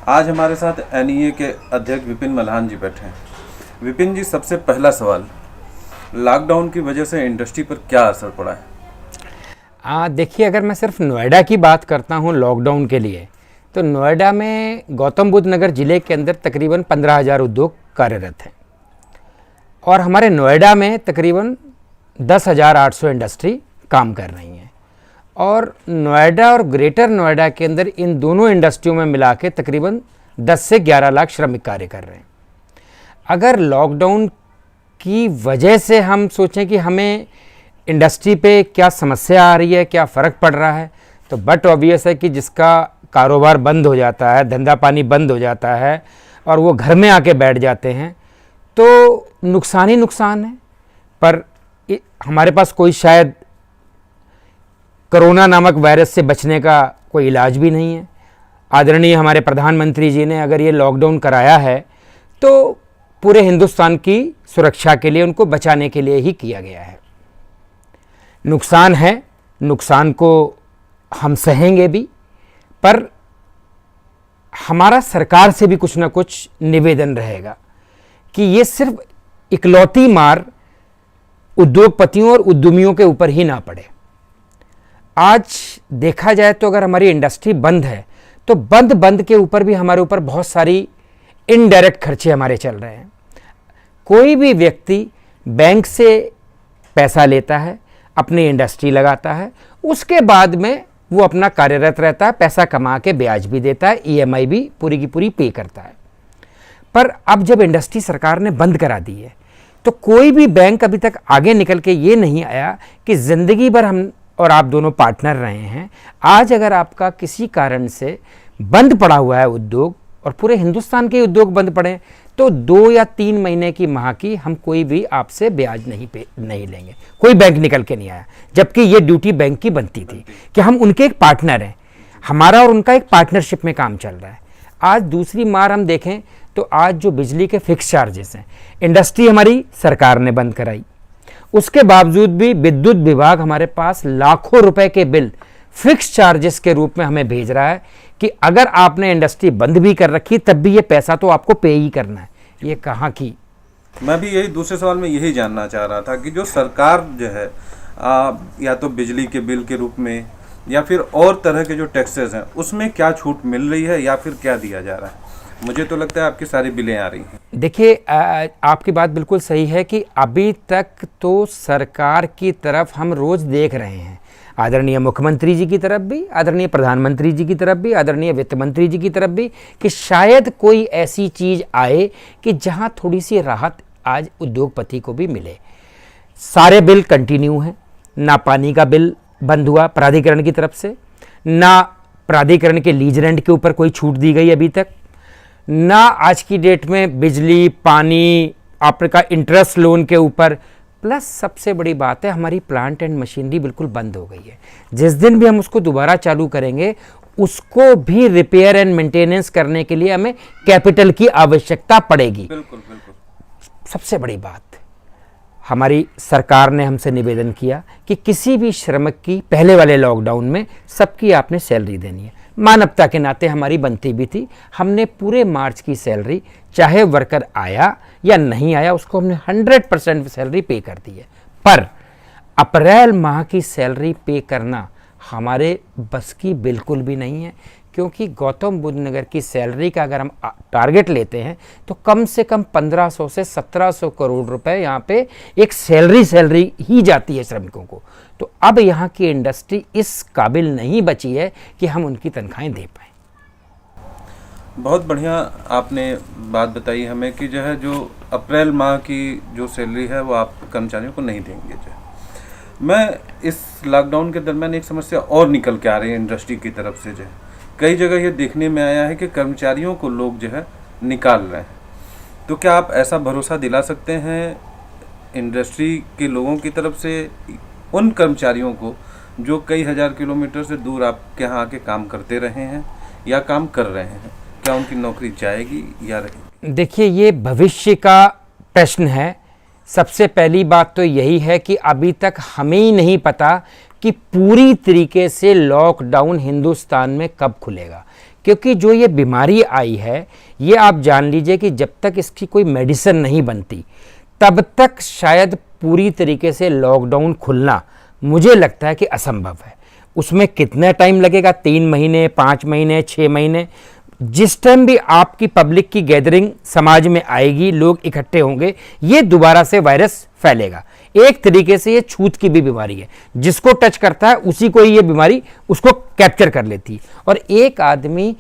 आज हमारे साथ एनईए के अध्यक्ष विपिन मल्हान जी बैठे हैं। विपिन जी, सबसे पहला सवाल, लॉकडाउन की वजह से इंडस्ट्री पर क्या असर पड़ा है? देखिए, अगर मैं सिर्फ नोएडा की बात करता हूँ लॉकडाउन के लिए, तो नोएडा में गौतम बुद्ध नगर ज़िले के अंदर तकरीबन 15,000 उद्योग कार्यरत हैं और हमारे नोएडा में तकरीबन 10,800 इंडस्ट्री काम कर रही हैं और नोएडा और ग्रेटर नोएडा के अंदर इन दोनों इंडस्ट्रियों में मिला के तकरीबन 10 से 11 लाख श्रमिक कार्य कर रहे हैं। अगर लॉकडाउन की वजह से हम सोचें कि हमें इंडस्ट्री पे क्या समस्या आ रही है, क्या फ़र्क पड़ रहा है, तो बट ऑब्वियस है कि जिसका कारोबार बंद हो जाता है, धंधा पानी बंद हो जाता है और वो घर में आके बैठ जाते हैं तो नुकसान ही नुकसान है। पर हमारे पास कोई शायद कोरोना नामक वायरस से बचने का कोई इलाज भी नहीं है। आदरणीय हमारे प्रधानमंत्री जी ने अगर ये लॉकडाउन कराया है तो पूरे हिंदुस्तान की सुरक्षा के लिए, उनको बचाने के लिए ही किया गया है। नुकसान है, नुकसान को हम सहेंगे भी, पर हमारा सरकार से भी कुछ ना कुछ निवेदन रहेगा कि ये सिर्फ इकलौती मार उद्योगपतियों और उद्यमियों के ऊपर ही ना पड़े। आज देखा जाए तो अगर हमारी इंडस्ट्री बंद है तो बंद के ऊपर भी हमारे ऊपर बहुत सारी इनडायरेक्ट खर्चे हमारे चल रहे हैं। कोई भी व्यक्ति बैंक से पैसा लेता है, अपनी इंडस्ट्री लगाता है, उसके बाद में वो अपना कार्यरत रहता है, पैसा कमा के ब्याज भी देता है, ईएमआई भी पूरी की पूरी पे करता है। पर अब जब इंडस्ट्री सरकार ने बंद करा दी है तो कोई भी बैंक अभी तक आगे निकल के ये नहीं आया कि ज़िंदगी भर हम और आप दोनों पार्टनर रहे हैं, आज अगर आपका किसी कारण से बंद पड़ा हुआ है उद्योग और पूरे हिंदुस्तान के उद्योग बंद पड़े तो 2 या 3 महीने की माह की हम कोई भी आपसे ब्याज नहीं लेंगे। कोई बैंक निकल के नहीं आया, जबकि ये ड्यूटी बैंक की बनती थी कि हम उनके एक पार्टनर हैं, हमारा और उनका एक पार्टनरशिप में काम चल रहा है। आज दूसरी मार हम देखें तो आज जो बिजली के फिक्स चार्जेस हैं, इंडस्ट्री हमारी सरकार ने बंद कराई, उसके बावजूद भी विद्युत विभाग हमारे पास लाखों रुपए के बिल फिक्स चार्जेस के रूप में हमें भेज रहा है कि अगर आपने इंडस्ट्री बंद भी कर रखी तब भी ये पैसा तो आपको पे ही करना है। ये कहाँ की? मैं भी यही दूसरे सवाल में यही जानना चाह रहा था कि जो सरकार जो है या तो बिजली के बिल के रूप में या फिर और तरह के जो टैक्सेस हैं उसमें क्या छूट मिल रही है या फिर क्या दिया जा रहा है? मुझे तो लगता है आपकी सारी बिलें आ रही हैं। देखिए, आपकी बात बिल्कुल सही है कि अभी तक तो सरकार की तरफ हम रोज़ देख रहे हैं, आदरणीय मुख्यमंत्री जी की तरफ भी, आदरणीय प्रधानमंत्री जी की तरफ भी, आदरणीय वित्त मंत्री जी की तरफ भी, कि शायद कोई ऐसी चीज़ आए कि जहां थोड़ी सी राहत आज उद्योगपति को भी मिले। सारे बिल कंटिन्यू हैं, ना पानी का बिल बंद हुआ प्राधिकरण की तरफ से, ना प्राधिकरण के लीज रेंट के ऊपर कोई छूट दी गई अभी तक, ना आज की डेट में बिजली, पानी, आपका इंटरेस्ट लोन के ऊपर, प्लस सबसे बड़ी बात है हमारी प्लांट एंड मशीनरी बिल्कुल बंद हो गई है। जिस दिन भी हम उसको दोबारा चालू करेंगे उसको भी रिपेयर एंड मेंटेनेंस करने के लिए हमें कैपिटल की आवश्यकता पड़ेगी। बिल्कुल बिल्कुल। सबसे बड़ी बात, हमारी सरकार ने हमसे निवेदन किया कि किसी भी श्रमिक की पहले वाले लॉकडाउन में सबकी आपने सैलरी देनी है। मानवता के नाते हमारी बनती भी थी, हमने पूरे मार्च की सैलरी, चाहे वर्कर आया या नहीं आया, उसको हमने 100% सैलरी पे कर दी है। पर अप्रैल माह की सैलरी पे करना हमारे बस की बिल्कुल भी नहीं है, क्योंकि गौतम बुद्ध नगर की सैलरी का अगर हम टारगेट लेते हैं तो कम से कम 1500 से 1700 करोड़ रुपए यहाँ पे एक सैलरी ही जाती है श्रमिकों को। तो अब यहाँ की इंडस्ट्री इस काबिल नहीं बची है कि हम उनकी तनख्वाहें दे पाएँ। बहुत बढ़िया आपने बात बताई हमें कि जो है जो अप्रैल माह की जो सैलरी है वो आप कर्मचारियों को नहीं देंगे। जो मैं इस लॉकडाउन के दरमियान एक समस्या और निकल के आ रही है इंडस्ट्री की तरफ से, जो है कई जगह ये देखने में आया है कि कर्मचारियों को लोग जो है निकाल रहे हैं। तो क्या आप ऐसा भरोसा दिला सकते हैं इंडस्ट्री के लोगों की तरफ से उन कर्मचारियों को जो कई हजार किलोमीटर से दूर आपके यहाँ आके काम करते रहे हैं या काम कर रहे हैं, क्या उनकी नौकरी जाएगी या रहेगी? देखिए, ये भविष्य का प्रश्न है। सबसे पहली बात तो यही है कि अभी तक हमें ही नहीं पता कि पूरी तरीके से लॉकडाउन हिंदुस्तान में कब खुलेगा, क्योंकि जो ये बीमारी आई है, ये आप जान लीजिए कि जब तक इसकी कोई मेडिसिन नहीं बनती तब तक शायद पूरी तरीके से लॉकडाउन खुलना मुझे लगता है कि असंभव है। उसमें कितना टाइम लगेगा, 3 महीने, 5 महीने, 6 महीने, जिस टाइम भी आपकी पब्लिक की गैदरिंग समाज में आएगी, लोग इकट्ठे होंगे, ये दोबारा से वायरस फैलेगा। एक तरीके से ये छूत की भी बीमारी है, जिसको टच करता है उसी को ये बीमारी उसको कैप्चर कर लेती है, और एक आदमी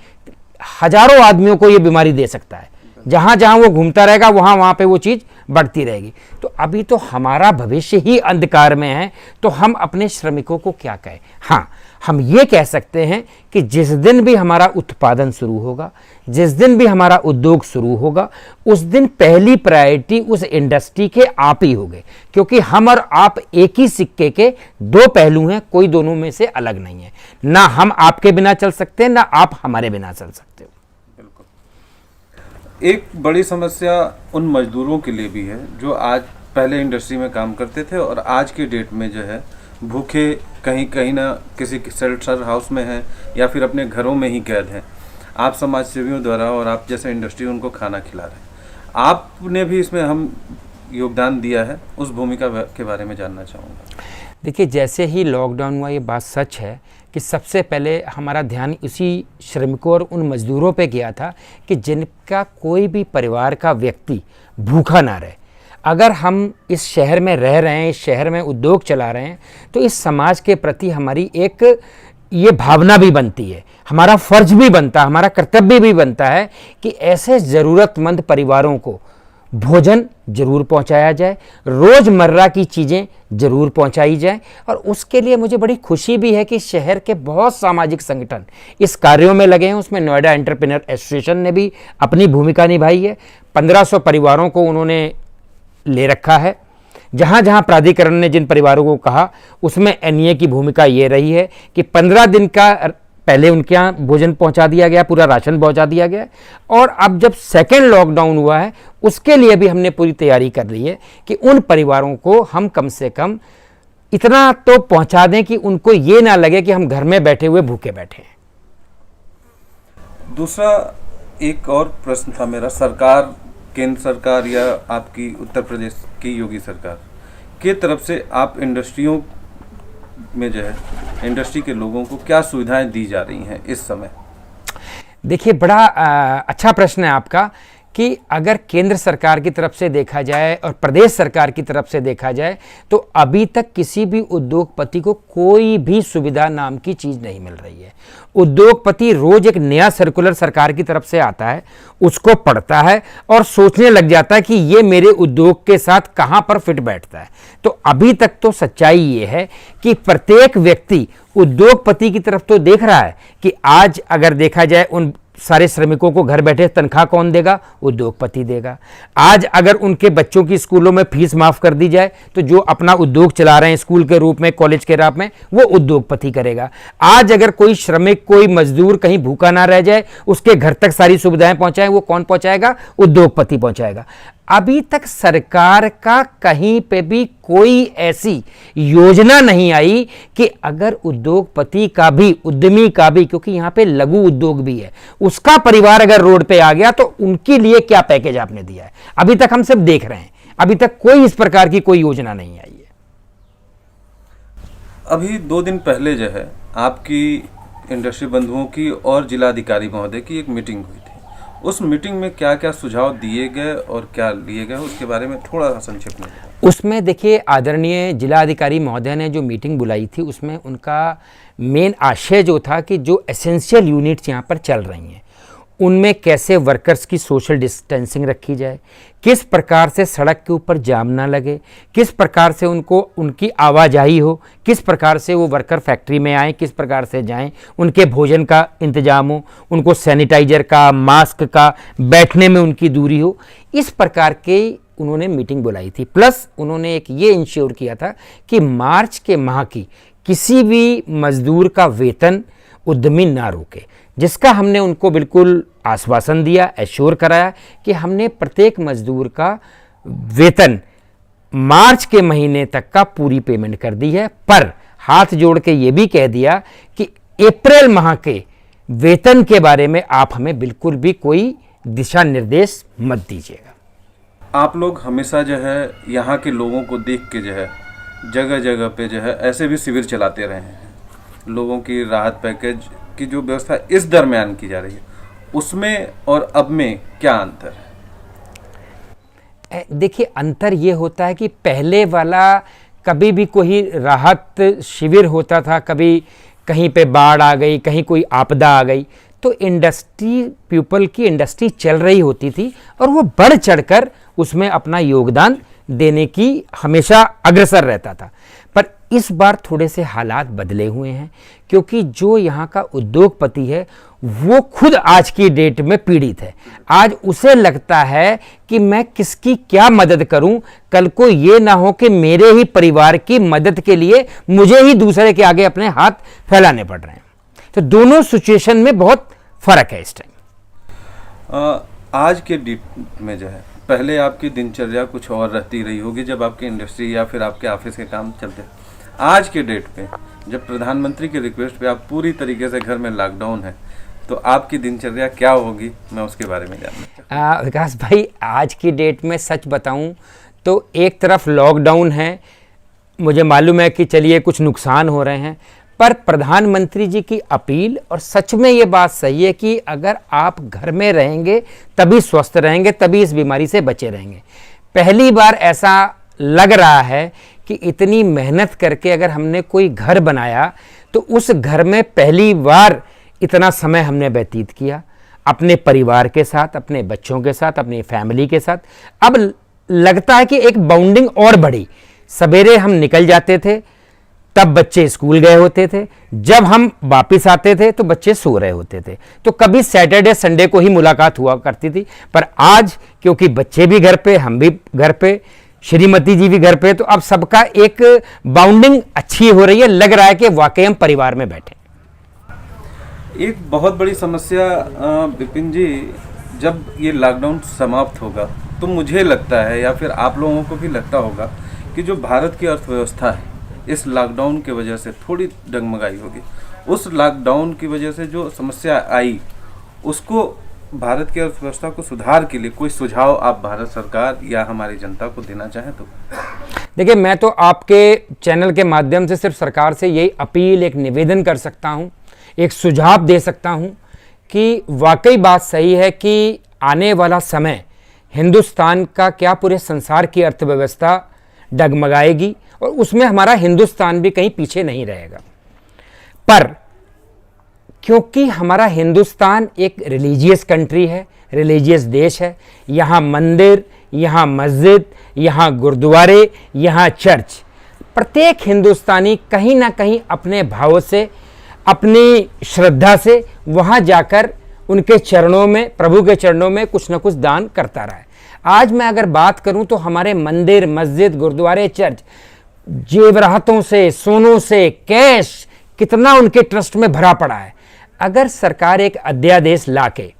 हजारों आदमियों को ये बीमारी दे सकता है। जहां जहां वो घूमता रहेगा वहां वहां पे वो चीज बढ़ती रहेगी। तो अभी तो हमारा भविष्य ही अंधकार में है, तो हम अपने श्रमिकों को क्या कहें? हाँ, हम ये कह सकते हैं कि जिस दिन भी हमारा उत्पादन शुरू होगा, जिस दिन भी हमारा उद्योग शुरू होगा, उस दिन पहली प्रायोरिटी उस इंडस्ट्री के आप ही होंगे, क्योंकि हम और आप एक ही सिक्के के दो पहलू हैं, कोई दोनों में से अलग नहीं है। ना हम आपके बिना चल सकते हैं, ना आप हमारे बिना चल सकते हो। एक बड़ी समस्या उन मजदूरों के लिए भी है जो आज पहले इंडस्ट्री में काम करते थे और आज के डेट में जो है भूखे कहीं कहीं ना किसी शेल्टर हाउस में हैं या फिर अपने घरों में ही कैद हैं। आप समाज सेवियों द्वारा और आप जैसे इंडस्ट्री उनको खाना खिला रहे हैं, आपने भी इसमें हम योगदान दिया है, उस भूमिका के बारे में जानना चाहूँगा। देखिए, जैसे ही लॉकडाउन हुआ, ये बात सच है कि सबसे पहले हमारा ध्यान उसी श्रमिकों और उन मजदूरों पे गया था कि जिनका कोई भी परिवार का व्यक्ति भूखा ना रहे। अगर हम इस शहर में रह रहे हैं, इस शहर में उद्योग चला रहे हैं, तो इस समाज के प्रति हमारी एक ये भावना भी बनती है, हमारा फर्ज भी बनता है, हमारा कर्तव्य भी बनता है कि ऐसे ज़रूरतमंद परिवारों को भोजन जरूर पहुंचाया जाए, रोज़मर्रा की चीज़ें जरूर पहुंचाई जाए। और उसके लिए मुझे बड़ी खुशी भी है कि शहर के बहुत सामाजिक संगठन इस कार्यों में लगे हैं। उसमें नोएडा एंटरप्रेन्योर एसोसिएशन ने भी अपनी भूमिका निभाई है। 1500 परिवारों को उन्होंने ले रखा है। जहाँ जहाँ प्राधिकरण ने जिन परिवारों को कहा, उसमें एनईए की भूमिका ये रही है कि 15 दिन का पहले उनके यहाँ भोजन पहुंचा दिया गया, पूरा राशन पहुंचा दिया गया। और अब जब सेकेंड लॉकडाउन हुआ है, उसके लिए भी हमने पूरी तैयारी कर ली है कि उन परिवारों को हम कम से कम इतना तो पहुंचा दें कि उनको ये ना लगे कि हम घर में बैठे हुए भूखे बैठे हैं। दूसरा एक और प्रश्न था मेरा, सरकार, केंद्र सरकार या आपकी उत्तर प्रदेश की योगी सरकार के तरफ से आप इंडस्ट्रियों में जो है इंडस्ट्री के लोगों को क्या सुविधाएं दी जा रही हैं इस समय? देखिए, बड़ा अच्छा प्रश्न है आपका कि अगर केंद्र सरकार की तरफ से देखा जाए और प्रदेश सरकार की तरफ से देखा जाए, तो अभी तक किसी भी उद्योगपति को कोई भी सुविधा नाम की चीज़ नहीं मिल रही है। उद्योगपति रोज एक नया सर्कुलर सरकार की तरफ से आता है, उसको पढ़ता है और सोचने लग जाता है कि ये मेरे उद्योग के साथ कहाँ पर फिट बैठता है। तो अभी तक तो सच्चाई ये है कि प्रत्येक व्यक्ति उद्योगपति की तरफ तो देख रहा है कि आज अगर देखा जाए उन सारे श्रमिकों को घर बैठे तनख्वाह कौन देगा? उद्योगपति देगा। आज अगर उनके बच्चों की स्कूलों में फीस माफ कर दी जाए, तो जो अपना उद्योग चला रहे हैं स्कूल के रूप में, कॉलेज के रूप में, वो उद्योगपति करेगा। आज अगर कोई श्रमिक, कोई मजदूर कहीं भूखा ना रह जाए, उसके घर तक सारी सुविधाएं पहुंचाए, वो कौन पहुंचाएगा? उद्योगपति पहुंचाएगा। अभी तक सरकार का कहीं पे भी कोई ऐसी योजना नहीं आई कि अगर उद्योगपति का भी, उद्यमी का भी, क्योंकि यहाँ पे लघु उद्योग भी है, उसका परिवार अगर रोड पे आ गया तो उनके लिए क्या पैकेज आपने दिया है? अभी तक हम सब देख रहे हैं, अभी तक कोई इस प्रकार की कोई योजना नहीं आई है। अभी 2 दिन पहले जो है आपकी इंडस्ट्री बंधुओं की और जिलाधिकारी महोदय की एक मीटिंग हुई थी। उस मीटिंग में क्या क्या सुझाव दिए गए और क्या लिए गए, उसके बारे में थोड़ा सा संक्षेप में बताएं। उसमें देखिए, आदरणीय जिलाधिकारी महोदय ने जो मीटिंग बुलाई थी, उसमें उनका मेन आशय जो था कि जो एसेंशियल यूनिट्स यहाँ पर चल रही हैं, उनमें कैसे वर्कर्स की सोशल डिस्टेंसिंग रखी जाए, किस प्रकार से सड़क के ऊपर जाम ना लगे, किस प्रकार से उनको उनकी आवाजाही हो, किस प्रकार से वो वर्कर फैक्ट्री में आएँ, किस प्रकार से जाएं, उनके भोजन का इंतजाम हो, उनको सैनिटाइजर का, मास्क का, बैठने में उनकी दूरी हो। इस प्रकार के उन्होंने मीटिंग बुलाई थी। प्लस उन्होंने एक ये इंश्योर किया था कि मार्च के माह की किसी भी मजदूर का वेतन उद्यमी ना रोके, जिसका हमने उनको बिल्कुल आश्वासन दिया, एश्योर कराया कि हमने प्रत्येक मजदूर का वेतन मार्च के महीने तक का पूरी पेमेंट कर दी है। पर हाथ जोड़ के ये भी कह दिया कि अप्रैल माह के वेतन के बारे में आप हमें बिल्कुल भी कोई दिशा निर्देश मत दीजिएगा। आप लोग हमेशा जो है यहाँ के लोगों को देख के जो है जगह जगह पे जो है ऐसे भी शिविर चलाते रहे हैं। लोगों की राहत पैकेज की जो व्यवस्था इस दरमियान की जा रही है उसमें और अब में क्या अंतर है? देखिए, अंतर ये होता है कि पहले वाला कभी भी कोई राहत शिविर होता था, कभी कहीं पे बाढ़ आ गई, कहीं कोई आपदा आ गई, तो इंडस्ट्री पीपल की इंडस्ट्री चल रही होती थी और वो बढ़ चढ़कर उसमें अपना योगदान देने की हमेशा अग्रसर रहता था। पर इस बार थोड़े से हालात बदले हुए हैं, क्योंकि जो यहाँ का उद्योगपति है वो खुद आज की डेट में पीड़ित है। आज उसे लगता है कि मैं किसकी क्या मदद करूं, कल को ये ना हो कि मेरे ही परिवार की मदद के लिए मुझे ही दूसरे के आगे अपने हाथ फैलाने पड़ रहे हैं। तो दोनों सिचुएशन में बहुत फर्क है इस टाइम। आज के डेट में जो है, पहले आपकी दिनचर्या कुछ और रहती रही होगी जब आपकी इंडस्ट्री या फिर आपके ऑफिस के काम चलते। आज के डेट पे जब प्रधानमंत्री के रिक्वेस्ट पे आप पूरी तरीके से घर में लॉकडाउन है, तो आपकी दिनचर्या क्या होगी, मैं उसके बारे में जानना चाहता हूं। विकास भाई, आज की डेट में सच बताऊं तो एक तरफ लॉकडाउन है, मुझे मालूम है कि चलिए कुछ नुकसान हो रहे हैं, पर प्रधानमंत्री जी की अपील और सच में ये बात सही है कि अगर आप घर में रहेंगे तभी स्वस्थ रहेंगे, तभी इस बीमारी से बचे रहेंगे। पहली बार ऐसा लग रहा है कि इतनी मेहनत करके अगर हमने कोई घर बनाया तो उस घर में पहली बार इतना समय हमने व्यतीत किया अपने परिवार के साथ, अपने बच्चों के साथ, अपनी फैमिली के साथ। अब लगता है कि एक बाउंडिंग और बढ़ी। सवेरे हम निकल जाते थे तब बच्चे स्कूल गए होते थे, जब हम वापस आते थे तो बच्चे सो रहे होते थे, तो कभी सैटरडे संडे को ही मुलाकात हुआ करती थी। पर आज क्योंकि बच्चे भी घर पे, हम भी घर पे, श्रीमती जी भी घर पे, तो अब सबका एक बाउंडिंग अच्छी हो रही है। लग रहा है कि वाकई हम परिवार में बैठे। एक बहुत बड़ी समस्या विपिन जी, जब ये लॉकडाउन समाप्त होगा तो मुझे लगता है या फिर आप लोगों को भी लगता होगा कि जो भारत की अर्थव्यवस्था है इस लॉकडाउन की वजह से थोड़ी डगमगाई होगी। उस लॉकडाउन की वजह से जो समस्या आई उसको, भारत की अर्थव्यवस्था को सुधार के लिए कोई सुझाव आप भारत सरकार या हमारी जनता को देना चाहें तो? देखिए, मैं तो आपके चैनल के माध्यम से सिर्फ सरकार से यही अपील, एक निवेदन कर सकता हूं, एक सुझाव दे सकता हूं कि वाकई बात सही है कि आने वाला समय हिंदुस्तान का क्या पूरे संसार की अर्थव्यवस्था डगमगाएगी और उसमें हमारा हिंदुस्तान भी कहीं पीछे नहीं रहेगा। पर क्योंकि हमारा हिंदुस्तान एक रिलीजियस कंट्री है, रिलीजियस देश है, यहाँ मंदिर, यहाँ मस्जिद, यहाँ गुरुद्वारे, यहाँ चर्च, प्रत्येक हिंदुस्तानी कहीं ना कहीं अपने भाव से, अपनी श्रद्धा से वहाँ जाकर उनके चरणों में, प्रभु के चरणों में कुछ ना कुछ दान करता रहा है। आज मैं अगर बात करूं तो हमारे मंदिर, मस्जिद, गुरुद्वारे, चर्च जेवरातों से, सोनों से, कैश कितना उनके ट्रस्ट में भरा पड़ा है। अगर सरकार एक अध्यादेश लाके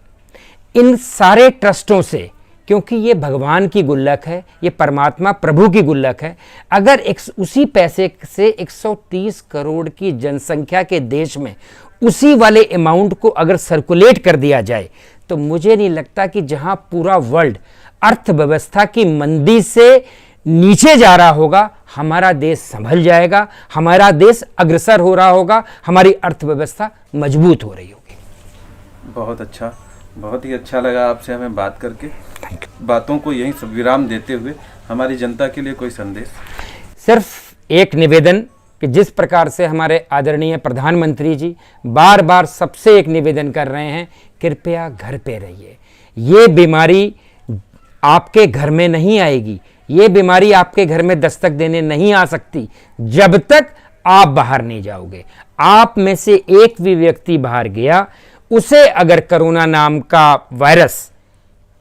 इन सारे ट्रस्टों से, क्योंकि ये भगवान की गुल्लक है, ये परमात्मा प्रभु की गुल्लक है, अगर उसी पैसे से 130 करोड़ की जनसंख्या के देश में उसी वाले अमाउंट को अगर सर्कुलेट कर दिया जाए तो मुझे नहीं लगता कि जहां पूरा वर्ल्ड अर्थव्यवस्था की मंदी से नीचे जा रहा होगा, हमारा देश संभल जाएगा, हमारा देश अग्रसर हो रहा होगा, हमारी अर्थव्यवस्था मजबूत हो रही होगी। बहुत अच्छा, बहुत ही अच्छा लगा आपसे हमें बात करके। बातों को यहीं सब विराम देते हुए हमारी जनता के लिए कोई संदेश? सिर्फ एक निवेदन कि जिस प्रकार से हमारे आदरणीय प्रधानमंत्री जी बार बार सबसे एक निवेदन कर रहे हैं, कृपया घर पे रहिए। ये बीमारी आपके घर में नहीं आएगी, ये बीमारी आपके घर में दस्तक देने नहीं आ सकती जब तक आप बाहर नहीं जाओगे। आप में से एक भी व्यक्ति बाहर गया, उसे अगर कोरोना नाम का वायरस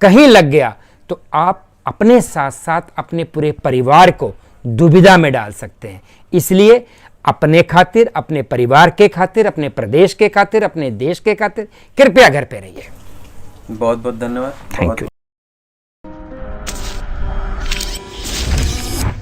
कहीं लग गया तो आप अपने साथ साथ अपने पूरे परिवार को दुविधा में डाल सकते हैं। इसलिए अपने खातिर, अपने परिवार के खातिर, अपने प्रदेश के खातिर, अपने देश के खातिर कृपया घर पे रहिए। बहुत बहुत धन्यवाद। Thank you.